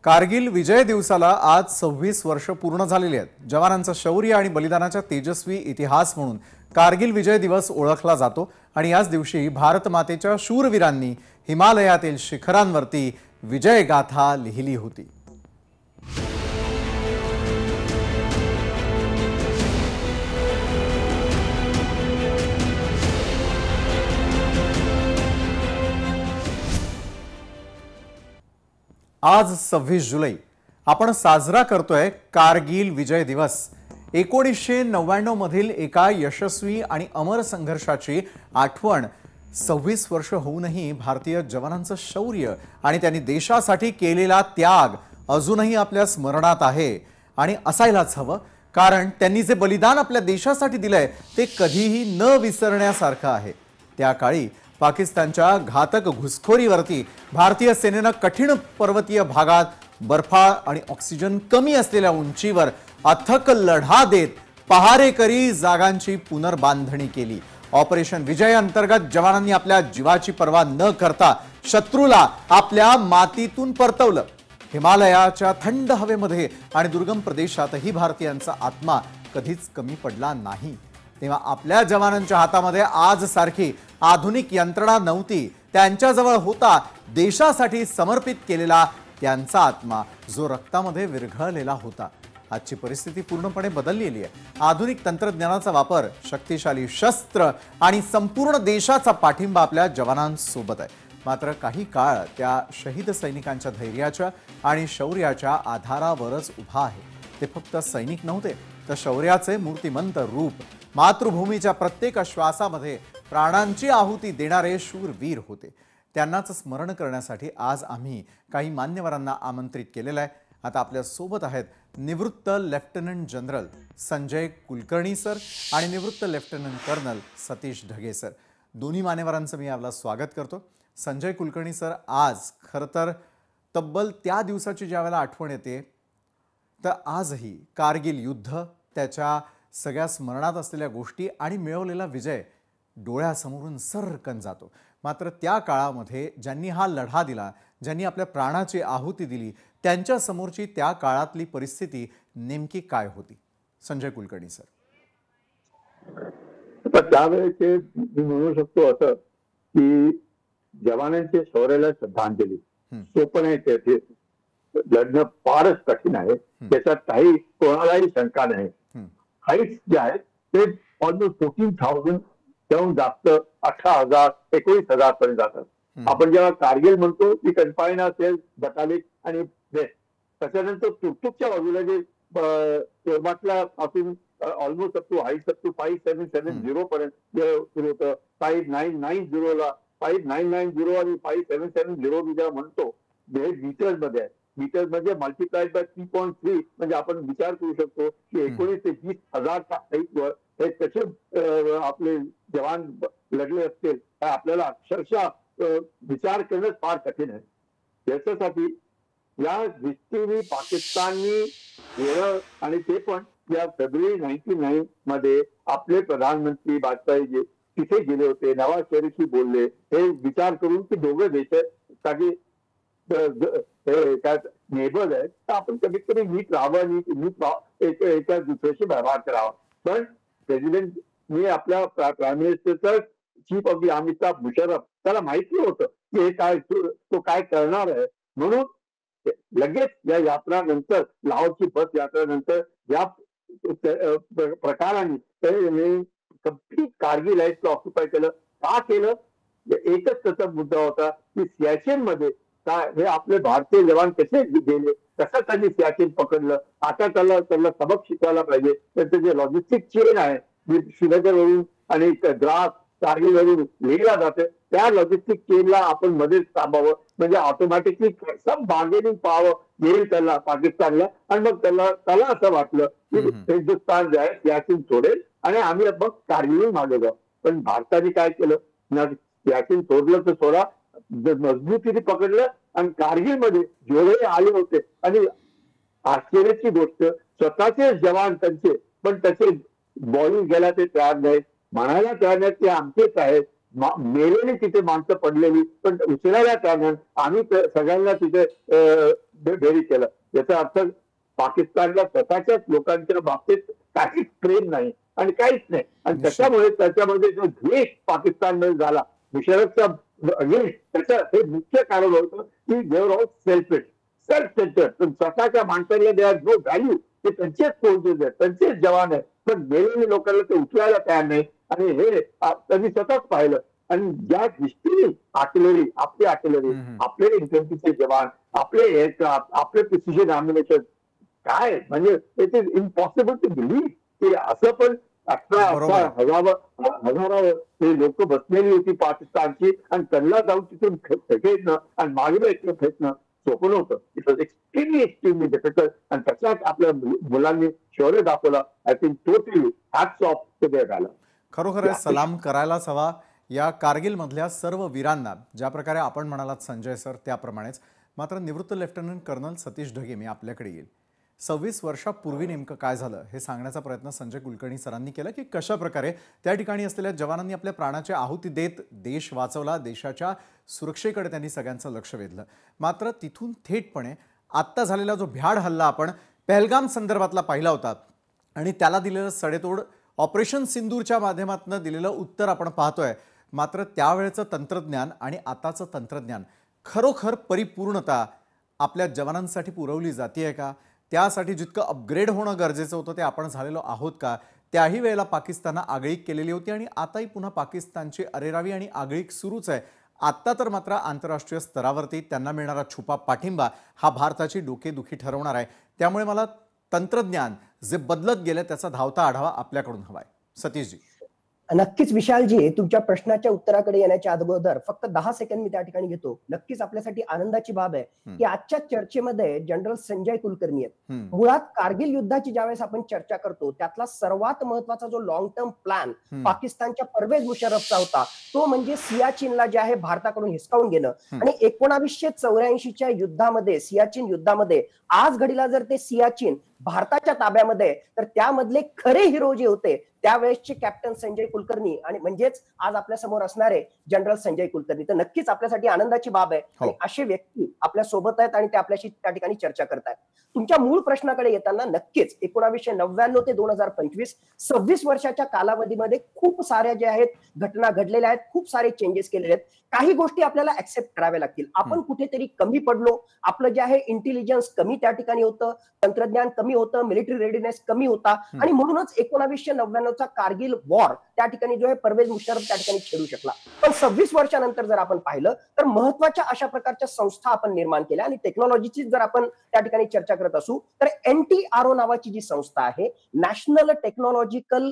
कारगिल विजय दिवसाला आज 26 वर्ष पूर्ण झालेली आहेत। जवानांचं शौर्य आणि बलिदानाचा तेजस्वी इतिहास म्हणून कारगिल विजय दिवस ओळखला जातो आणि याच दिवशी भारत मातेच्या शूरवीरांनी हिमालयातील शिखरांवरती विजय गाथा लिहिली होती। आज 26 जुलै आपण साजरा करतोय कारगिल विजय दिवस। 1999 मधील एका यशस्वी आणि अमर संघर्षाची आठवण 26 वर्ष होऊनही भारतीय जवानांचं शौर्य आणि त्यांनी देशासाठी केलेला त्याग अजूनही आपल्या स्मरणात आहे आणि असायलाच हवं, कारण त्यांनी जे बलिदान आपल्या देशासाठी दिलंय ते कधीही न विसरण्यासारखं आहे। त्या काळी पाकिस्तानच्या घातक घुसखोरीवरती भारतीय सेनेनं कठीण पर्वतीय भागात बर्फाळ आणि ऑक्सिजन कमी असलेल्या उंचीवर अथक लढा देत पहारेकरी जागांची पुनर्बांधणी केली। ऑपरेशन विजय अंतर्गत जवानांनी आपल्या जीवाची पर्वा न करता शत्रूला आपल्या मातीतून परतवलं। हिमालयाच्या थंड हवेमध्ये आणि दुर्गम प्रदेशातही भारतीयांचा आत्मा कधीच कमी पडला नाही। तेव्हा आपल्या जवानांच्या हातामध्ये आज सारखी आधुनिक यंत्रणा नव्हती, त्यांच्याजवळ होता देशासाठी समर्पित केलेला त्यांचा आत्मा, जो रक्तामध्ये विरघळलेला होता। आजची परिस्थिती पूर्णपणे बदललेली आहे। आधुनिक तंत्रज्ञानाचा वापर, शक्तिशाली शस्त्र आणि संपूर्ण देशाचा पाठिंबा आपल्या जवानांसोबत आहे। मात्र काही काळ त्या शहीद सैनिकांच्या धैर्याच्या आणि शौर्याच्या आधारावरच उभा आहे। ते फक्त सैनिक नव्हते, तर शौर्याचे मूर्तिमंत रूप, मातृभूमीच्या प्रत्येक श्वासामध्ये प्राणांची आहुती देणारे शूरवीर होते। त्यांनाच स्मरण करण्यासाठी आज आम्ही काही मान्यवरांना आमंत्रित केलेलं आहे। आता आपल्या सोबत आहेत निवृत्त lieutenant general Sanjay Kulkarni sir आणि निवृत्त lieutenant colonel Satish Dhage sir. दोन्ही मान्यवरांचं मी आपलं स्वागत करतो। संजय कुलकर्णी सर, आज खरं तर तब्बल त्या दिवसाची ज्यावेळेला आठवण येते, तर आजही कारगिल युद्ध, त्याच्या सगळ्या स्मरणात असलेल्या गोष्टी आणि मिळवलेला विजय डोळ्यासमोरून सरकन जातो। मात्र त्या काळामध्ये ज्यांनी हा लढा दिला, ज्यांनी आपल्या प्राणाची आहुती दिली, त्यांच्या समोरची त्या काळातली परिस्थिती नेमकी काय होती? संजय कुलकर्णी सर। त्यावेळेचे मी म्हणू शकतो असं की जवानांचे शौर्याला श्रद्धांजली सोपं नाही। ते लढणं फारच कठीण आहे, त्याच्यात काही कोणालाही शंका नाही। हाईट्स जे आहेत ते ऑलमोस्ट 14,000 जाऊन जास्त 18,000 19,000 पर्यंत जातात। आपण जेव्हा कारगिल म्हणतो ती कन्फाईन असेल बटालिक आणि वेस्ट, त्याच्यानंतर तुर्तुकच्या बाजूला जे तेव्हातल्या पासून almost up to heights up to 5770 पर्यंत सुरू होतं। 5990 ला 5990 आणि 5770 जेव्हा म्हणतो हे मीटर्स मध्ये आहे। मीटर्स म्हणजे मल्टिप्लाइड बाय 3.3, म्हणजे आपण विचार करू शकतो की 19 ते 20,000 हाईटवर हे कसे आपले जवान लढले असतील, आपल्याला अक्षरशः विचार करणं फार कठीण आहे। याच्यासाठी या दृष्टीने पाकिस्ताननी केलं, आणि ते पण या फेब्रुवारी 99 मध्ये आपले प्रधानमंत्री वाजपेयी जे तिथे गेले होते, नवाज शरीफशी बोलले, हे विचार करून की दोघं देशासाठी काय नेबर आहेत, तर आपण कमीत कमी नीट राहावं, एका दुसऱ्याशी व्यवहार करावा। पण प्रेसिडेंटने आपल्या प्राईम मिनिस्टरचा chief of the army staff Musharraf, त्याला माहिती होतं की हे काय तो काय करणार आहे, म्हणून लगेच या यात्रानंतर, लाहोरची बस यात्रानंतर या प्रकाराने कम्प्लीट कारगिल हाईट्सला ऑक्युपाय केलं। का केलं? एकच त्याचा मुद्दा होता की सियाचीन मध्ये काय हे आपले भारतीय जवान कसे गेले, कसं त्यांनी सियाचीन पकडलं, आता त्याला सबक शिकवायला पाहिजे। त्याचं जे लॉजिस्टिक चेन आहे, श्रीनगरवरून आणि द्रास कारगिलवरून लिहिला जाते, त्या लॉजिस्टिक चेनला आपण मध्येच थांबावं, म्हणजे ऑटोमॅटिकली सब बार्गेनिंग पाहावं येईल त्याला पाकिस्तानला। आणि मग त्याला असं वाटलं की हिंदुस्थान जे आहे सियाचीन सोडेल आणि आम्ही मग कारगिल मागे जाऊ। पण भारताने काय केलं ना, सियाचीन सोडलं तर सोडा, मजबूतीने पकडलं आणि कारगिल मध्ये जेवढे आले होते, आणि आश्चर्याची गोष्ट स्वतःचे जवान त्यांचे पण त्याचे बॉलिंग गेला ते तयार नाहीत, म्हणायला तयार नाहीत की आमचेच आहेत, मेलेली तिथे माणसं पडलेली, पण उचलायला तयार नाही। आम्ही सगळ्यांना तिथे भेरी केलं. याचा अर्थ पाकिस्तानला स्वतःच्याच लोकांच्या बाबतीत काहीच प्रेम नाही आणि काहीच नाही. आणि त्याच्यामुळे त्याच्यामध्ये जो द्वेष पाकिस्तानमध्ये झाला मुशर्रफचा अगेन्स्ट, त्याचं हे मुख्य कारण होतं की देवर ऑल सेल्फिश, सेल्फ सेंटर. स्वतःच्या माणसाला दे आर नो व्हॅल्यू. ते त्यांचेच सोल्जर्स आहेत, त्यांचेच जवान आहेत, पण गेलेल्या लोकांना ते उचलायला तयार नाही. आणि हे त्यांनी स्वतःच पाहिलं. आणि ज्या दृष्टीने आपली आर्टिलरी, आपले इन्फंट्रीचे जवान, आपले एअरक्राफ्ट, आपले प्रिसिजन अम्युनिशन, काय म्हणजे it is impossible to believe की असं पण 18 हजारावर ते लोक बसलेली होती पाकिस्तानची आणि त्यांना जाऊन तिथून फेकायचं आणि मागे फेकणं सोपं नव्हतं. It was extremely difficult. आणि त्याच्यात आपल्या मुलांनी शौर्य दाखवलं. I think totally hats off to their valour. खरोखर सलाम करायलाच हवा या कारगिल मधल्या सर्व वीरांना, ज्या प्रकारे आपण म्हणालात संजय सर त्याप्रमाणेच. मात्र निवृत्त लेफ्टनंट कर्नल सतीश ढगे, मी आपल्याकडे येईल. 26 वर्षापूर्वी नेमकं काय झालं हे सांगण्याचा प्रयत्न संजय कुलकर्णी सरांनी केला की कशा प्रकारे त्या ठिकाणी असलेल्या जवानांनी आपल्या प्राणाची आहुती देत देश वाचवला, देशाच्या सुरक्षेकडे त्यांनी सगळ्यांचं लक्ष वेधलं. मात्र तिथून थेटपणे आत्ता झालेला जो भ्याड हल्ला आपण पहलगाम संदर्भातला पाहिला होता आणि त्याला दिलेलं सडेतोड ऑपरेशन सिंदूरच्या माध्यमातून दिलेलं उत्तर आपण पाहतोय. मात्र त्यावेळेचं तंत्रज्ञान आणि आताचं तंत्रज्ञान खरोखर परिपूर्णता आपल्या जवानांसाठी पुरवली जाते का? त्यासाठी जितकं अपग्रेड होणं गरजेचं होतं ते आपण झालेलो आहोत का? त्याही वेळेला पाकिस्ताननं आगळीक केलेली होती आणि आताही पुन्हा पाकिस्तानची अरेरावी आणि आगळीक सुरूच आहे. आत्ता तर मात्र आंतरराष्ट्रीय स्तरावरती त्यांना मिळणारा छुपा पाठिंबा हा भारताची डोकेदुखी ठरवणार आहे. त्यामुळे मला तंत्रज्ञान जे बदलत गेलं त्याचा धावता आढावा आपल्याकडून हवाय. सतीशजी. नक्कीच विशालजी, तुमच्या प्रश्नाच्या उत्तराकडे येण्याच्या अगोदर फक्त 10 सेकंद मी त्या ठिकाणी घेतो. नक्कीच आपल्यासाठी आनंदाची बाब आहे की आजच्या चर्चेमध्ये जनरल संजय कुलकर्णी आहेत. मुळात कारगिल युद्धाची ज्यावेळेस आपण चर्चा करतो त्यातला सर्वात महत्वाचा जो लॉंग टर्म प्लॅन पाकिस्तानच्या परवेज मुशर्रफचा होता तो म्हणजे सियाचीनला जे आहे भारताकडून हिसकावून घेणं. आणि 1984च्या युद्धामध्ये, सियाचीन युद्धामध्ये आज घडीला जर ते सियाचीन भारताच्या ताब्यामध्ये तर त्यामधले खरे हिरो जे होते त्यावेळेसचे कॅप्टन संजय कुलकर्णी आणि म्हणजेच आज आपल्या समोर असणारे जनरल संजय कुलकर्णी. तर नक्कीच आपल्यासाठी आनंदाची बाब आहे आणि असे व्यक्ती आपल्या सोबत आहेत आणि ते आपल्याशी त्या ठिकाणी चर्चा करतात. तुमच्या मूळ प्रश्नाकडे येताना नक्कीच 1999 ते 2025 26 वर्षाच्या कालावधीमध्ये खूप साऱ्या ज्या आहेत घटना घडलेल्या आहेत, खूप सारे चेंजेस केलेले आहेत. काही गोष्टी आपल्याला ऍक्सेप्ट कराव्या लागतील. आपण कुठेतरी कमी पडलो, आपलं जे आहे इंटेलिजन्स कमी त्या ठिकाणी होतं, तंत्रज्ञान कमी होतं, मिलिटरी रेडीनेस कमी होता आणि म्हणूनच 1999चा कारगिल वॉर त्या ठिकाणी जो आहे परवेज मुशर्रफ त्या ठिकाणी खेळू शकला. पण 26 वर्षानंतर जर आपण पाहिलं तर महत्वाच्या अशा प्रकारच्या संस्था आपण निर्माण केल्या आणि टेक्नॉलॉजीची जर आपण त्या ठिकाणी चर्चा करत असू तर NTRO नावाची जी संस्था आहे, नॅशनल टेक्नॉलॉजिकल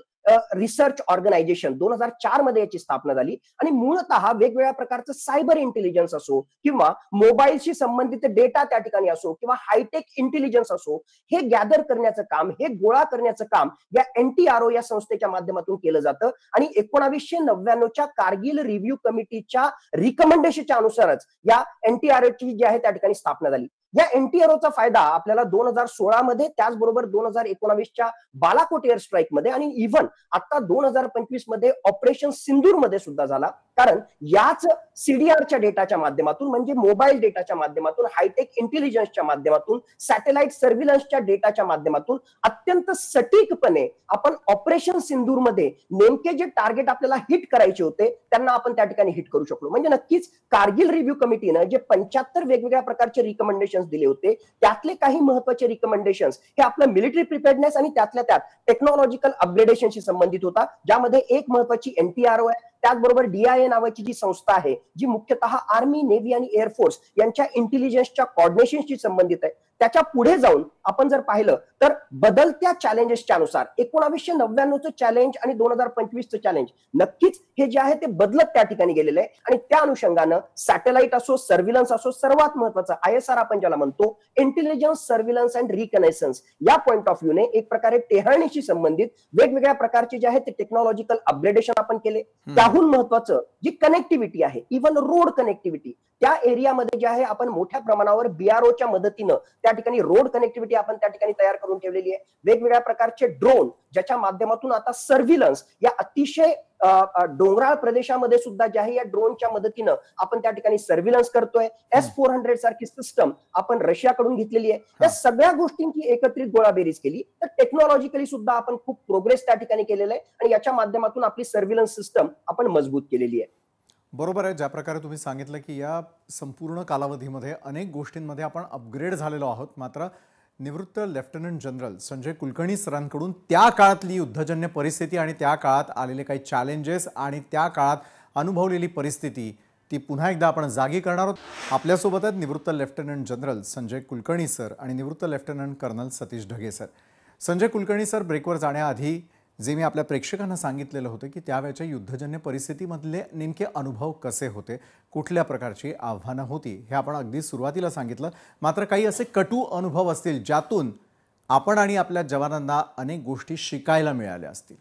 रिसर्च ऑर्गनायझेशन, 2004 मध्ये याची स्थापना झाली आणि मूळतः वेगवेगळ्या प्रकारचं सायबर इंटेलिजन्स असो किंवा मोबाईलशी संबंधित डेटा त्या ठिकाणी असो किंवा हायटेक इंटेलिजन्स असो, हे गॅदर करण्याचं काम, हे गोळा करण्याचं काम या NTRO या संस्थेच्या माध्यमातून केलं जातं. आणि 1999च्या कारगिल रिव्ह्यू कमिटीच्या रिकमेंडेशनच्या अनुसारच या NTROची जी आहे त्या ठिकाणी स्थापना झाली. या NTROचा फायदा आपल्याला 2016 मध्ये, त्याचबरोबर 2019च्या बालाकोट एअर स्ट्राईक मध्ये आणि इव्हन आता 2025 मध्ये ऑपरेशन सिंदूर मध्ये सुद्धा झाला. कारण याच CDRच्या डेटाच्या माध्यमातून म्हणजे मोबाईल डेटाच्या माध्यमातून, हायटेक इंटेलिजन्सच्या माध्यमातून, सॅटेलाइट सर्व्हिलन्सच्या डेटाच्या माध्यमातून अत्यंत सटीकपणे आपण ऑपरेशन सिंदूर मध्ये नेमके जे टार्गेट आपल्याला हिट करायचे होते त्यांना आपण त्या ठिकाणी हिट करू शकलो. म्हणजे नक्कीच कारगिल रिव्ह्यू कमिटीनं जे 75 वेगवेगळ्या प्रकारचे रिकमेंडेशन दिले होते त्यातले काही महत्वाचे रिकमेंडेशन्स हे आपलं मिलिटरी प्रिपेअर्डनेस आणि त्यातल्या त्यात टेक्नॉलॉजिकल अपग्रेडेशनशी संबंधित होता, ज्यामध्ये एक महत्वाची NTRO आहे. त्याचबरोबर DIA नावाची जी संस्था आहे जी मुख्यतः आर्मी, नेव्ही आणि एअरफोर्स यांच्या इंटेलिजन्सच्या कॉर्डिनेशनशी संबंधित आहे. त्याच्या पुढे जाऊन आपण जर पाहिलं तर बदलत्या चॅलेंजेसच्या अनुसार 1999चं चॅलेंज आणि 2025चं चॅलेंज नक्कीच हे जे आहे ते बदलत त्या ठिकाणी गेलेलं आहे. आणि त्या अनुषंगानं सॅटेलाइट असो, सर्व्हिलन्स असो, सर्वात महत्वाचं ISR आपण ज्याला म्हणतो, इंटेलिजन्स सर्व्हिलन्स अँड रिकनेसन्स, या पॉइंट ऑफ व्ह्यूने एक प्रकारे टेहळणीशी संबंधित वेगवेगळ्या प्रकारचे जे आहे ते टेक्नॉलॉजिकल अपग्रेडेशन आपण केले. त्याहून महत्वाचं जी कनेक्टिव्हिटी आहे, इव्हन रोड कनेक्टिव्हिटी, त्या एरियामध्ये जे आहे आपण मोठ्या प्रमाणावर BROच्या मदतीनं त्या ठिकाणी रोड कनेक्टिव्हिटी आपण त्या ठिकाणी तयार करून करून ठेवलेली आहे. वेगवेगळ्या प्रकारचे ड्रोन ज्याच्या माध्यमातून आता सर्व्हिलन्स या अतिशय डोंगराळ प्रदेशामध्ये सुद्धा जे आहे या ड्रोनच्या मदतीनं आपण त्या ठिकाणी सर्व्हिलन्स करतोय. S-400 सारखी सिस्टम आपण रशियाकडून घेतलेली आहे. या सगळ्या गोष्टींची एकत्रित गोळाबेरीज केली तर टेक्नॉलॉजिकली सुद्धा आपण खूप प्रोग्रेस त्या ठिकाणी केलेलं आहे आणि याच्या माध्यमातून आपली सर्व्हिलन्स सिस्टम आपण मजबूत केलेली आहे. बरोबर आहे. ज्या प्रकारे तुम्ही सांगितलं की या संपूर्ण कालावधीमध्ये अनेक गोष्टींमध्ये आपण अपग्रेड झालेलो आहोत, मात्र निवृत्त लेफ्टनंट जनरल संजय कुलकर्णी सरांकडून त्या काळातली युद्धजन्य परिस्थिती आणि त्या काळात आलेले काही चॅलेंजेस आणि त्या काळात अनुभवलेली परिस्थिती ती पुन्हा एकदा आपण जागी करणार आहोत. आपल्यासोबत आहेत निवृत्त lieutenant general Sanjay Kulkarni sir आणि निवृत्त lieutenant colonel Satish Dhage sir. Sanjay Kulkarni sir, ब्रेकवर जाण्याआधी जे मी आपल्या प्रेक्षकांना सांगितलेलं होतं की त्यावेळच्या युद्धजन्य परिस्थितीमधले नेमके अनुभव कसे होते, कुठल्या प्रकारची आव्हानं होती, हे आपण अगदी सुरुवातीला सांगितलं. मात्र काही असे कटू अनुभव असतील ज्यातून आपण आणि आपल्या जवानांना अनेक गोष्टी शिकायला मिळाल्या असतील.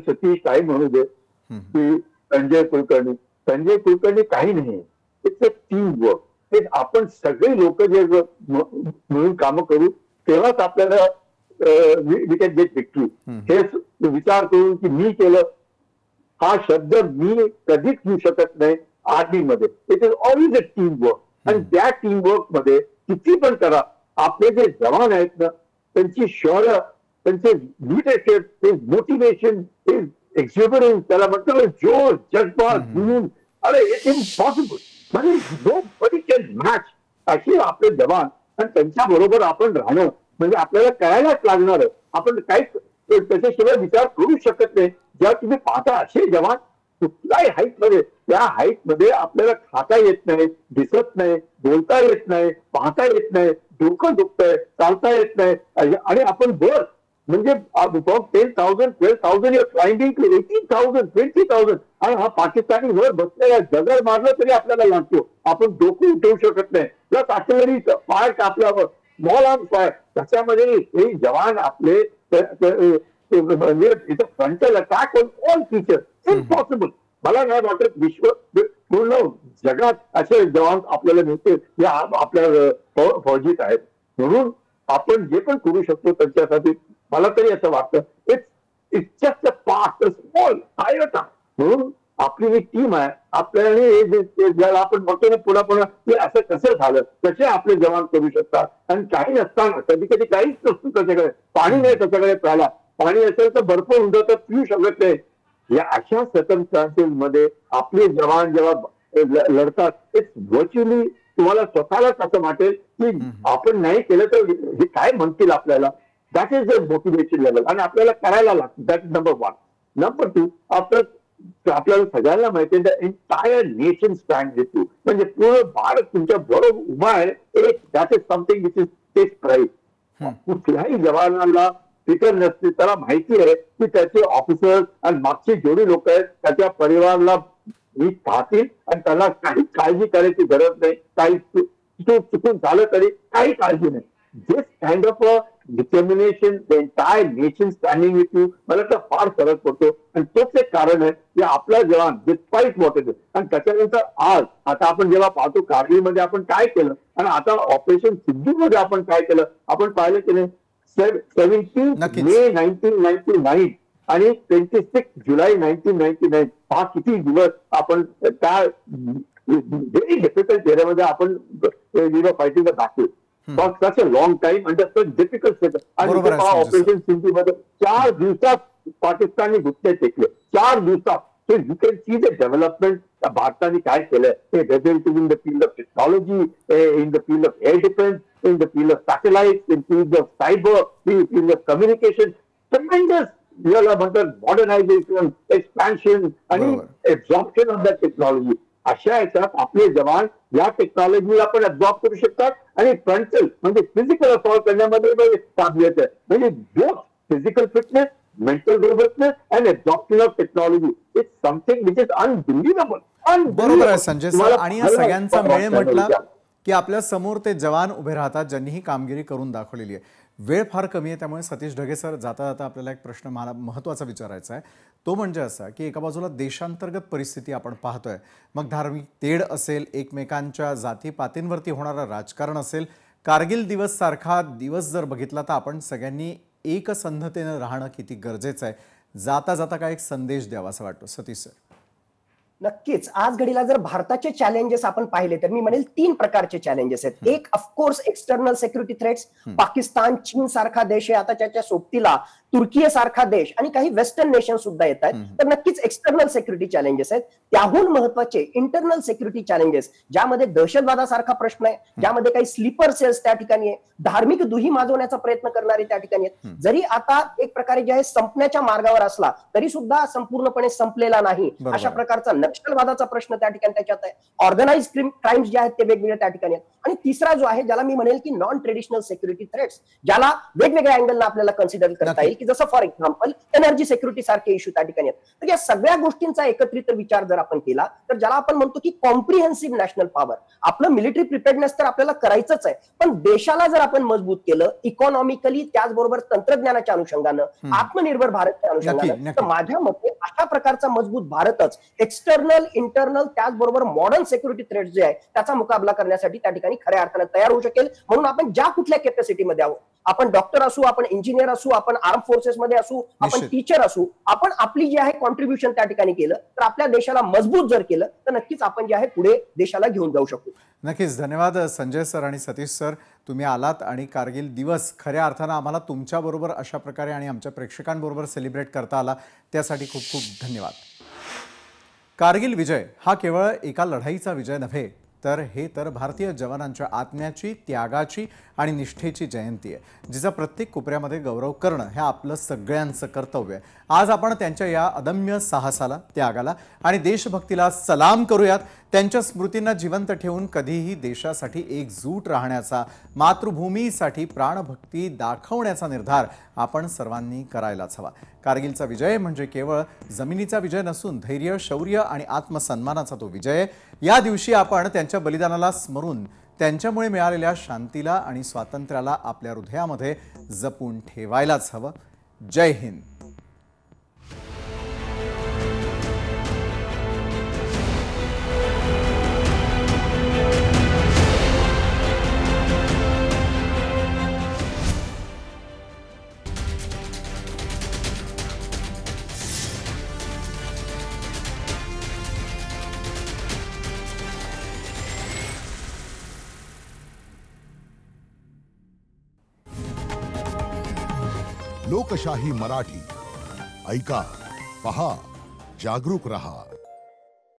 सतीश काही म्हणू दे की संजय कुलकर्णी काही नाही. It's a team work. ते आपण सगळे लोक जे मिळून कामं करू तेव्हाच आपल्याला वी कॅन गेट विक्ट्री. हे विचार करून की मी केलं हा शब्द मी कधीच घेऊ शकत नाही आर्मीमध्ये. It is always a team work आणि त्या टीम वर्क मध्ये किती पण करा, आपले जे जवान आहेत ना त्यांची शौर्य, त्यांचे लिडरशिप, मोटिवेशन, एक्झिबिटन्स, त्याला म्हणतो जोश, जज्बा, जुनून, अरे इट इज इम्पॉसिबल. म्हणजे नोबडी कॅन मॅच असे आपले जवान आणि त्यांच्या बरोबर आपण राहणं म्हणजे आपल्याला करायलाच लागणार. आपण काही त्याच्याशिवाय विचार करू शकत नाही. जेव्हा तुम्ही पाहता असे जवान कुठल्याही हाईट मध्ये, त्या हाईट मध्ये आपल्याला खाता येत नाही, दिसत नाही, बोलता येत नाही, पाहता येत नाही, डोकं दुखतंय, चालता येत नाही आणि आपण बस म्हणजे 10,000, 12,000 क्लाइंबिंग टू 18,000, 20,000 आणि हा पाकिस्तानी वर बसलेला जगर मारलं तरी आपल्याला लागतो. आपण डोकं उठवू शकत नाही. प्लस आर्टिलरी फायर आपल्यावर मॉल ऑन फायर. त्याच्यामध्ये हे जवान आपले म्हणजे इथं frontal attack on all features impossible. मला नाही वाटत विश्व पूर्ण जगात असे जवान आपल्याला मिळतील जे आपल्या फौजीत आहेत. म्हणून आपण जे पण करू शकतो त्यांच्यासाठी मला तरी असं वाटतं it's just a part, small iota. म्हणून आपली जी टीम आहे आपल्याला आपण बघतो ना पुन्हा की असं कसं झालं, कसे आपले जवान करू शकतात. आणि काही नसताना कधी कधी काहीच नसतं त्याच्याकडे, पाणी नाही त्याच्याकडे प्यायला, पाणी असेल तर बर्फ होऊन तर पिऊ शकत नाही. या अशा सर्कमस्टान्सेस मध्ये आपले जवान जेव्हा लढतात इट्स व्हर्च्युअली तुम्हाला स्वतःलाच असं वाटेल की आपण नाही केलं तर हे काय म्हणतील आपल्याला. That is the motivation level आणि आपल्याला करायला लागतं. That is number 1. नंबर 2, आपल्याला सगळ्यांना माहिती आहे the entire nation stand with you. म्हणजे पूर्ण भारत तुमच्या बरोबर उभा आहे. That is something which is take pride. कुठल्याही जवानाला फिकर नसते, त्याला माहिती आहे की त्याचे ऑफिसर्स आणि मागचे जेवढे लोक आहेत त्याच्या परिवाराला नीट पाहतील आणि त्याला काही काळजी करायची गरज नाही. काही चुकून झालं तरी काही काळजी नाही. This kind of a determination, the entire nation standing with you, मला तर फार फरक पडतो. आणि तोच एक कारण आहे की आपला जवान डिस्पाईट वॉट इट इज. आणि त्याच्यानंतर आज आता आपण जेव्हा पाहतो कारगिलमध्ये आपण काय केलं आणि आता ऑपरेशन सिंधू मध्ये आपण काय केलं, आपण पाहिलं की नाही 17 मे 1999 आणि 26 जुलै 1999 हा किती दिवस आपण त्या व्हेरी डिफिकल्ट एरियामध्ये आपण फायटिंग दाखवू. For such a long time under such difficult setup. आणि ऑपरेशन सिंधू मध्ये 4 दिवसात पाकिस्तानने गुप्ते टेकले. 4 दिवसात. So you can see the development भारताने काय केलं. whether it is in the field of technology, in the field of air defense, in the field of satellites, in the field of cyber, in the field of communication, tremendous याला म्हणतात modernisation, expansion आणि एक्झॉर्प्शन of that technology. अशा याच्यात आपले जवान या टेक्नॉलॉजीला पण absorb करू शकतात आणि फ्रंटल म्हणजे फिजिकल असॉल्ट करण्यामध्ये काबिलियत आहे. म्हणजे both physical fitness, mental robustness and absorption of technology. It's something which is unbelievable. बरोबर आहे संजय सर. आणि या सगळ्यांचा मेळ म्हटला की आपल्या समोर ते जवान उभे राहतात ज्यांनी ही कामगिरी करून दाखवलेली आहे. वेळ फार कमी आहे, त्यामुळे सतीश ढगे सर, जाता जाता आपल्याला एक प्रश्न मला महत्त्वाचा विचारायचा आहे. तो म्हणजे असा की एका बाजूला देशांतर्गत परिस्थिती आपण पाहतोय, मग धार्मिक तेढ असेल, एकमेकांच्या जातीपातींवरती होणारं राजकारण असेल, कारगिल दिवस सारखा दिवस जर बघितला तर आपण सगळ्यांनी एकसंधतेनं राहणं किती गरजेचं आहे. जाता जाता काय एक संदेश द्यावा असं वाटतं सतीश सर? नक्कीच. आज घडीला जर भारताचे चॅलेंजेस आपण पाहिले तर मी म्हणेल 3 प्रकारचे चॅलेंजेस आहेत. एक of course external security threats. Pakistan, चीन सारखा देश आहे, आता त्याच्या सोबतीला तुर्की सारखा देश आणि काही वेस्टर्न नेशन सुद्धा येत आहेत. तर नक्कीच एक्सटर्नल सिक्युरिटी चॅलेंजेस आहेत. त्याहून महत्वाचे इंटरनल सिक्युरिटी चॅलेंजेस, ज्यामध्ये दहशतवादासारखा प्रश्न आहे, ज्यामध्ये काही स्लीपर सेल्स त्या ठिकाणी आहे, धार्मिक दुही माजवण्याचा प्रयत्न करणारे त्या ठिकाणी आहेत. जरी आता एक प्रकारे जे आहे संपण्याच्या मार्गावर असला तरी सुद्धा संपूर्णपणे संपलेला नाही, अशा प्रकारचा नक्षलवादाचा प्रश्न त्या ठिकाणी त्याच्यात आहे. ऑर्गनाइज क्राईम्स जे आहेत ते वेगवेगळे त्या ठिकाणी आहेत. आणि तिसरा जो आहे, ज्याला मी म्हणेल की नॉन ट्रेडिशनल सिक्युरिटी थ्रेट्स, ज्याला वेगवेगळ्या अँगलला आपल्याला कन्सिडर करता येईल, की जसं फॉर एक्झाम्पल एनर्जी सिक्युरिटी सारखे इश्यू त्या ठिकाणी आहेत. तर या सगळ्या गोष्टींचा एकत्रित विचार जर आपण केला तर ज्याला आपण म्हणतो की कॉम्प्रिहेन्सिव्ह नॅशनल पॉवर, आपलं मिलिटरी प्रिपेअर्डनेस तर आपल्याला करायचंच आहे, पण देशाला जर आपण मजबूत केलं इकॉनॉमिकली, त्याचबरोबर तंत्रज्ञानाच्या अनुषंगानं, आत्मनिर्भर भारतच्या अनुषंगानं, तर माझ्या मते अशा प्रकारचा मजबूत भारतच एक्सटर्नल, इंटरनल, त्याचबरोबर मॉडर्न सिक्युरिटी थ्रेट जे आहे त्याचा मुकाबला करण्यासाठी त्या ठिकाणी खऱ्या अर्थाने तयार होऊ शकेल. म्हणून आपण ज्या कुठल्या कॅपॅसिटीमध्ये आहोत, आपण डॉक्टर असू, आपण इंजिनियर असू, आपण आर्म फोर्सेस मध्ये असू, आपण टीचर असू, आपण आपली जी आहे कॉन्ट्रीब्युशन त्या ठिकाणी केलं तर आपल्या देशाला मजबूत जर केलं तर नक्कीच आपण जे आहे पुढे देशाला घेऊन जाऊ शकू. नक्कीच. धन्यवाद संजय सर आणि सतीश सर, तुम्ही आलात आणि कारगिल दिवस खऱ्या अर्थानं आम्हाला तुमच्याबरोबर अशा प्रकारे आणि आमच्या प्रेक्षकांबरोबर सेलिब्रेट करता आला, त्यासाठी खूप खूप धन्यवाद. कारगिल विजय हा केवळ एका लढाईचा विजय नव्हे, तर हे तर भारतीय जवानांच्या आत्म्याची, त्यागाची आणि निष्ठेची जयंती आहे, जिचा प्रत्येक कोपऱ्यामध्ये गौरव करणं हे आपलं सगळ्यांचं कर्तव्य आहे. आज आपण त्यांच्या या अदम्य साहसाला, त्यागाला आणि देशभक्तीला सलाम करूयात. त्यांच्या स्मृतींना जिवंत ठेवून कधीही देशासाठी एकजूट राहण्याचा, मातृभूमीसाठी प्राणभक्ती दाखवण्याचा निर्धार आपण सर्वांनी करायलाच हवा. कारगिलचा विजय म्हणजे केवळ जमिनीचा विजय नसून धैर्य, शौर्य आणि आत्मसन्मानाचा तो विजय आहे. या दिवशी आपण त्यांच्या बलिदानाला स्मरून त्यांच्यामुळे मिळालेल्या शांतीला आणि स्वातंत्र्याला आपल्या हृदयामध्ये जपून ठेवायलाच हवं. जय हिंद. लोकशाही मराठी ऐका, पहा, जागरूक रहा.